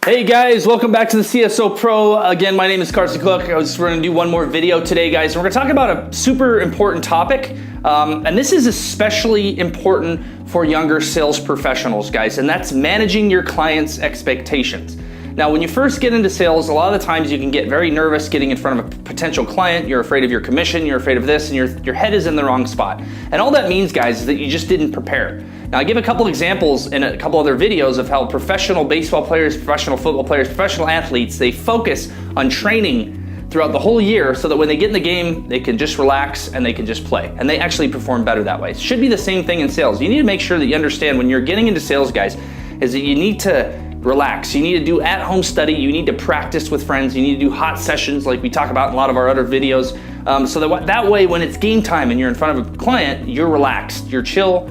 Hey guys, welcome back to the CSO Pro. Again, my name is Carson Cook. We're going to do one more video today, guys. We're going to talk about a super important topic, and this is especially important for younger sales professionals, guys, and that's managing your clients' expectations. Now, when you first get into sales, a lot of the times you can get very nervous getting in front of a potential client. You're afraid of your commission, you're afraid of this, and your head is in the wrong spot. And all that means, guys, is that you just didn't prepare. Now, I give a couple examples in a couple other videos of how professional baseball players, professional football players, professional athletes, they focus on training throughout the whole year so that when they get in the game, they can just relax and they can just play. And they actually perform better that way. It should be the same thing in sales. You need to make sure that you understand when you're getting into sales, guys, is that you need to relax. You need to do at-home study. You need to practice with friends. You need to do hot sessions like we talk about in a lot of our other videos. So that way, when it's game time and you're in front of a client, you're relaxed, you're chill.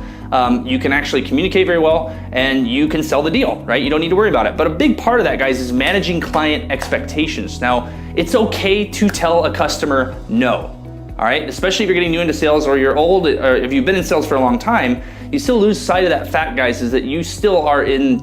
You can actually communicate very well and you can sell the deal, right? You don't need to worry about it. But a big part of that, guys, is managing client expectations. Now, it's okay to tell a customer no, all right? Especially if you're getting new into sales or you're old, or if you've been in sales for a long time, you still lose sight of that fact, guys, is that you still are in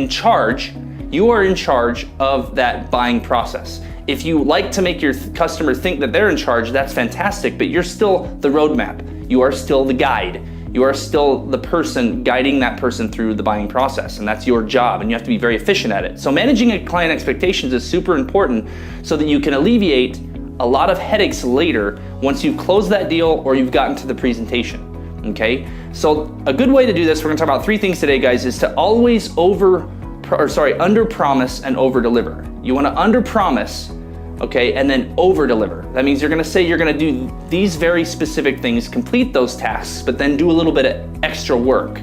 charge. You are in charge of that buying process. If you like to make your customer think that they're in charge, that's fantastic, but you're still the roadmap. You are still the guide. You are still the person guiding that person through the buying process, and that's your job, and you have to be very efficient at it. So managing a client expectations is super important so that you can alleviate a lot of headaches later once you've closed that deal or you've gotten to the presentation, okay? So a good way to do this, we're gonna talk about three things today, guys, is to always under promise and over deliver. You wanna under promise, okay, and then over deliver. That means you're gonna say you're gonna do these very specific things, complete those tasks, but then do a little bit of extra work,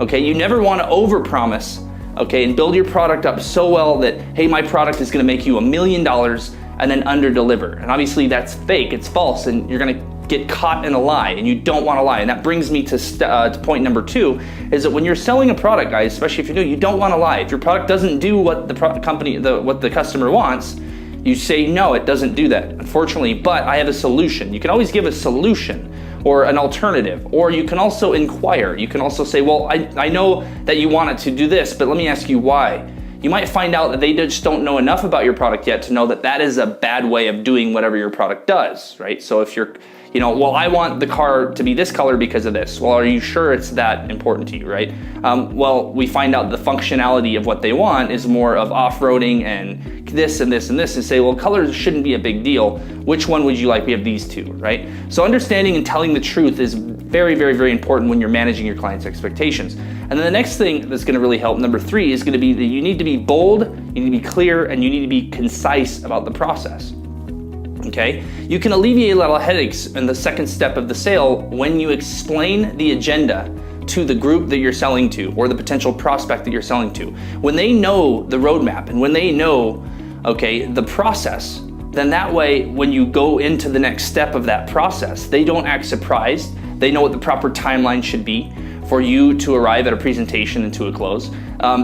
okay? You never wanna over promise, okay, and build your product up so well that, hey, my product is gonna make you $1 million and then under deliver. And obviously that's fake, it's false, and you're gonna get caught in a lie, and you don't wanna lie. And that brings me to point number two, is that when you're selling a product, guys, especially if you're new, you don't wanna lie. If your product doesn't do what what the customer wants, you say, no, it doesn't do that, unfortunately, but I have a solution. You can always give a solution or an alternative, or you can also inquire. You can also say, well, I know that you want it to do this, but let me ask you why. You might find out that they just don't know enough about your product yet to know that that is a bad way of doing whatever your product does, right? So if you're, well, I want the car to be this color because of this. Well, are you sure it's that important to you, right? Well, we find out the functionality of what they want is more of off-roading and this and this and this, and say, well, colors shouldn't be a big deal. Which one would you like? We have these two, right? So understanding and telling the truth is very, very, very important when you're managing your client's expectations. And then the next thing that's gonna really help, number three, is gonna be that you need to be bold, you need to be clear, and you need to be concise about the process. Okay? You can alleviate a lot of headaches in the second step of the sale when you explain the agenda to the group that you're selling to or the potential prospect that you're selling to. When they know the roadmap and when they know, okay, the process, then that way when you go into the next step of that process, they don't act surprised. They know what the proper timeline should be for you to arrive at a presentation and to a close.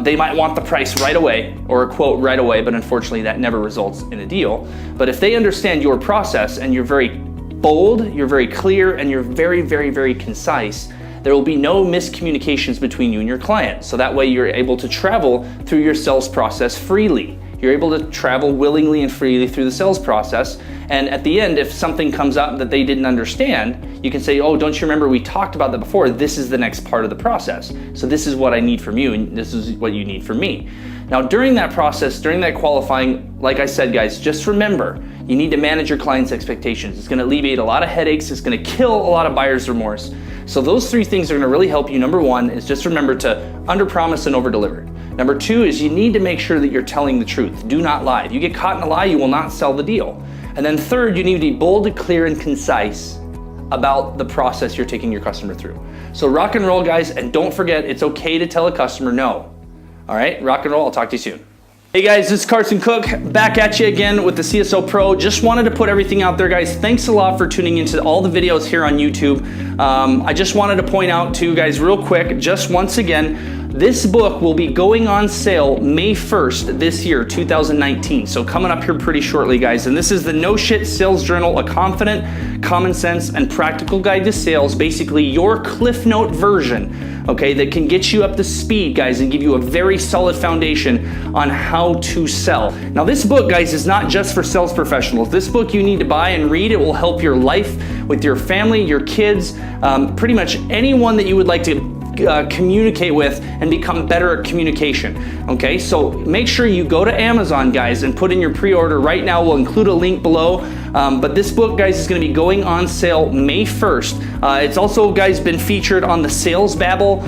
They might want the price right away or a quote right away, but unfortunately that never results in a deal. But if they understand your process and you're very bold, you're very clear, and you're very, very, very concise, there will be no miscommunications between you and your client. So that way you're able to travel through your sales process freely. You're able to travel willingly and freely through the sales process. And at the end, if something comes up that they didn't understand, you can say, oh, don't you remember we talked about that before? This is the next part of the process. So this is what I need from you, and this is what you need from me. Now, during that process, during that qualifying, like I said, guys, just remember, you need to manage your client's expectations. It's gonna alleviate a lot of headaches. It's gonna kill a lot of buyer's remorse. So those three things are gonna really help you. Number one is just remember to under promise and over deliver. Number two is you need to make sure that you're telling the truth. Do not lie. If you get caught in a lie, you will not sell the deal. And then third, you need to be bold, clear, and concise about the process you're taking your customer through. So rock and roll, guys, and don't forget, it's okay to tell a customer no. All right, rock and roll, I'll talk to you soon. Hey guys, this is Carson Cook, back at you again with the CSO Pro. Just wanted to put everything out there, guys. Thanks a lot for tuning into all the videos here on YouTube. I just wanted to point out to you guys real quick, just once again, This book will be going on sale May 1st this year, 2019. So coming up here pretty shortly, guys. And this is the No Shit Sales Journal, a confident, common sense, and practical guide to sales. Basically your Cliff Note version, okay, that can get you up to speed, guys, and give you a very solid foundation on how to sell. Now this book, guys, is not just for sales professionals. This book you need to buy and read. It will help your life with your family, your kids, pretty much anyone that you would like to communicate with and become better at communication. Okay, so make sure you go to Amazon, guys, and put in your pre-order right now. We'll include a link below. But this book, guys, is going to be going on sale May 1st. It's also, guys, been featured on the Sales Babble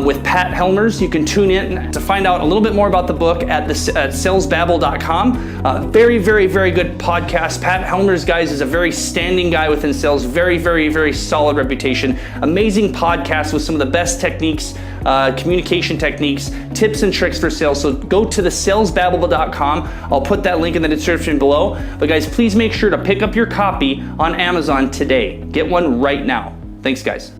with Pat Helmers. You can tune in to find out a little bit more about the book at salesbabble.com. Very, very, very good podcast. Pat Helmers, guys, is a very standing guy within sales. Very, very, very solid reputation. Amazing podcast with some of the best techniques, communication techniques, tips and tricks for sales. So go to the salesbabble.com. I'll put that link in the description below. But guys, please make sure to pick up your copy on Amazon today. Get one right now. Thanks, guys.